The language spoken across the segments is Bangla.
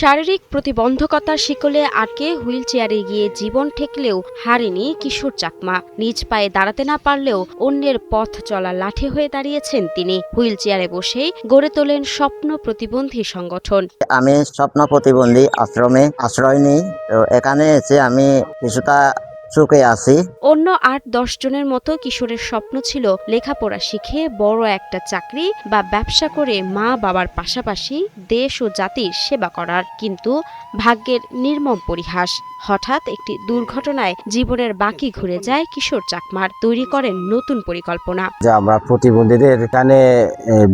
শারীরিক প্রতিবন্ধকতার শিকলে আটকে হুইলচেয়ারে গিয়ে জীবন ঠেকলেও হারেনি কিশোর চাকমা। নিজ পায়ে দাঁড়াতে না পারলেও অন্যের পথ চলা লাঠি হয়ে দাঁড়িয়েছেন তিনি। হুইলচেয়ারে বসেই গড়ে তোলেন স্বপ্ন প্রতিবন্ধী সংগঠন। আমি স্বপ্ন প্রতিবন্ধী আশ্রমে আশ্রয় নিই। তো এখানে এসে আমি কিছুটা সুখে আছি। অন্য ৮-১০ জনের মতো কিশোরের স্বপ্ন ছিল লেখাপড়া শিখে বড় একটা চাকরি বা ব্যবসা করে মা বাবার পাশাপাশি দেশ ও জাতির সেবা করার। কিন্তু ভাগ্যের নির্মম পরিহাস, হঠাৎ একটি দুর্ঘটনায় জীবনের বাকি ঘুরে যায় কিশোর চাকমার। তৈরি করেন নতুন পরিকল্পনা। যে আমরা প্রতিবন্ধীদের এখানে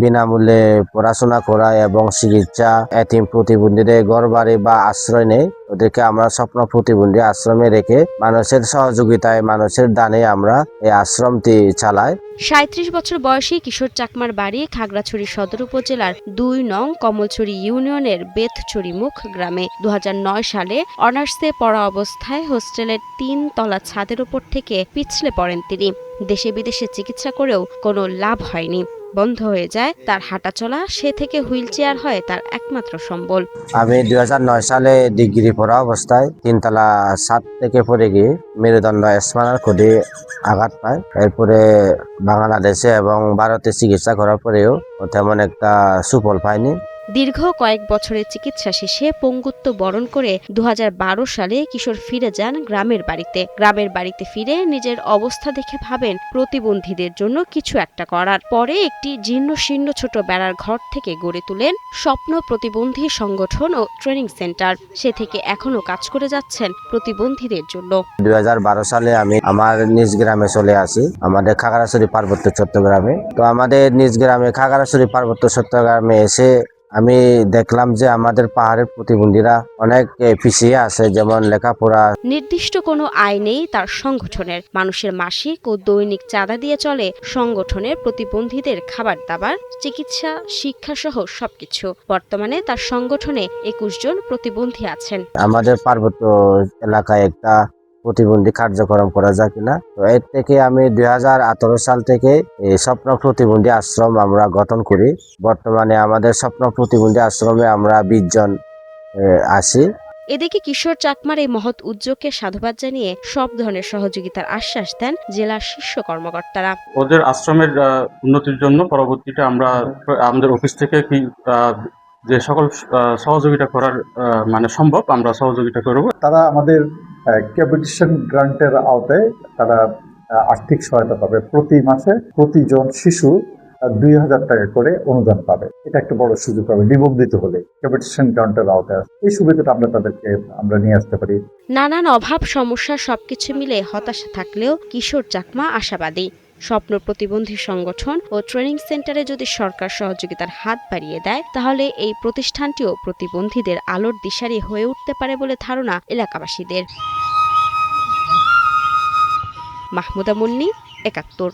বিনামূল্যে পড়াশোনা করা এবং চিকিৎসা, এতিম প্রতিবন্ধীদের ঘরবাড়ি বা আশ্রয় নেই। ওদেরকে আমরা স্বপ্ন প্রতিবন্ধী আশ্রমে রেখে মানুষের সহযোগিতায়, মানুষের দানে আমরা এই আশ্রমটি চালাই। ৩৭ বছর বয়সী কিশোর চাকমার বাড়ি খাগড়াছড়ি সদর উপজেলার ২ নং কমলছড়ি ইউনিয়নের বেতছড়ি মুখ গ্রামে। ২০০৯ সালে অনার্সে পড়া অবস্থায় হোস্টেলের ৩ তলা ছাদের উপর থেকে পিছলে পড়েন তিনি। দেশে বিদেশে চিকিৎসা করেও কোনো লাভ হয়নি। বন্ধ হয়ে যায় তার হাঁটাচলা। সে থেকে হুইলচেয়ার হয় তার একমাত্র সম্বল। আমি ২০০৯ সালে ডিগ্রি পড়া অবস্থায় ৩ তলা ছাদ থেকে পড়ে গিয়ে মেরুদণ্ড স্পাইনাল কর্ডে আঘাত পায়। এরপরে বাংলাদেশে এবং ভারতে চিকিৎসা করার পরেও তেমন একটা সুফল পায়নি। দীর্ঘ কয়েক বছরের চিকিৎসা শেষে পঙ্গুত্ব বরণ করে ২০১২ সালে কিশোর ফিরে যান গ্রামের বাড়িতে। গ্রামের বাড়িতে ফিরে নিজের অবস্থা দেখে ভাবেন প্রতিবন্ধীদের জন্য কিছু একটা করার। পরে একটি জীর্ণশীর্ণ ছোট বেড়ার ঘর থেকে গড়ে তোলেন স্বপ্ন প্রতিবন্ধী সংগঠন ও ট্রেনিং সেন্টার। সে থেকে এখনো কাজ করে যাচ্ছেন প্রতিবন্ধীদের জন্য। ২০১২ সালে আমি আমার নিজ গ্রামে চলে আসি, আমাদের খাগড়াছড়ি পার্বত্য চট্টগ্রামে। তো আমাদের নিজ গ্রামে খাগড়াছড়ি পার্বত্য চট্টগ্রামে এসে আমি দেখলাম যে আমাদের পাহাড়ের প্রতিবন্ধীরা অনেক পিছিয়ে আছে, যেমন লেখাপড়া। নির্দিষ্ট কোনো আয় নেই তার সংগঠনের। মানুষের মাসিক ও দৈনিক চাঁদা দিয়ে চলে সংগঠনের প্রতিবন্ধীদের খাবার দাবার, চিকিৎসা, শিক্ষা সহ সবকিছু। বর্তমানে তার সংগঠনে ২১ জন প্রতিবন্ধী আছেন। আমাদের পার্বত্য এলাকায় একটা প্রতিবন্ধী কার্যক্রম করা যায় কিনা, তো এর থেকে আমি ২০১৮ সাল থেকে এই স্বপ্ন প্রতিবন্ধী আশ্রম আমরা গঠন করি। বর্তমানে আমাদের স্বপ্ন প্রতিবন্ধী আশ্রমে আমরা ২০ জন আছি। এদিকে কিশোর চাকমার এই মহৎ উদ্যোগকে সাধুবাদ জানিয়ে সব ধরনের সহযোগিতার আশ্বাস দেন জেলার শীর্ষ কর্মকর্তারা। ওদের আশ্রমের উন্নতির জন্য পরবর্তীতে আমরা আমাদের অফিস থেকে যে সকল সহযোগিতা করার সম্ভব আমরা সহযোগিতা করব। তারা আমাদের ক্যাপিটেশন গ্রান্টের আওতায় তারা আর্থিক সহায়তা পাবে। প্রতি মাসে প্রতিজন শিশু ২,০০০ টাকা করে অনুদান পাবে। এটা একটা বড় সুযোগ পাবে নিবন্ধিত হলে ক্যাপিটেশন গ্রান্টের আওতায়। এই সুবিধাটা আমরা নিয়ে আসতে পারি। নানান অভাব সমস্যা সবকিছু মিলে হতাশা থাকলেও কিশোর চাকমা আশাবাদী। স্বপ্ন প্রতিবন্ধী সংগঠন ও ট্রেনিং সেন্টারে যদি সরকার সহযোগিতার হাত বাড়িয়ে দেয়, তাহলে এই প্রতিষ্ঠানটিও প্রতিবন্ধীদের আলোর দিশারি হয়ে উঠতে পারে বলে ধারণা এলাকাবাসীদের। মাহমুদা মুন্নি, ৭১।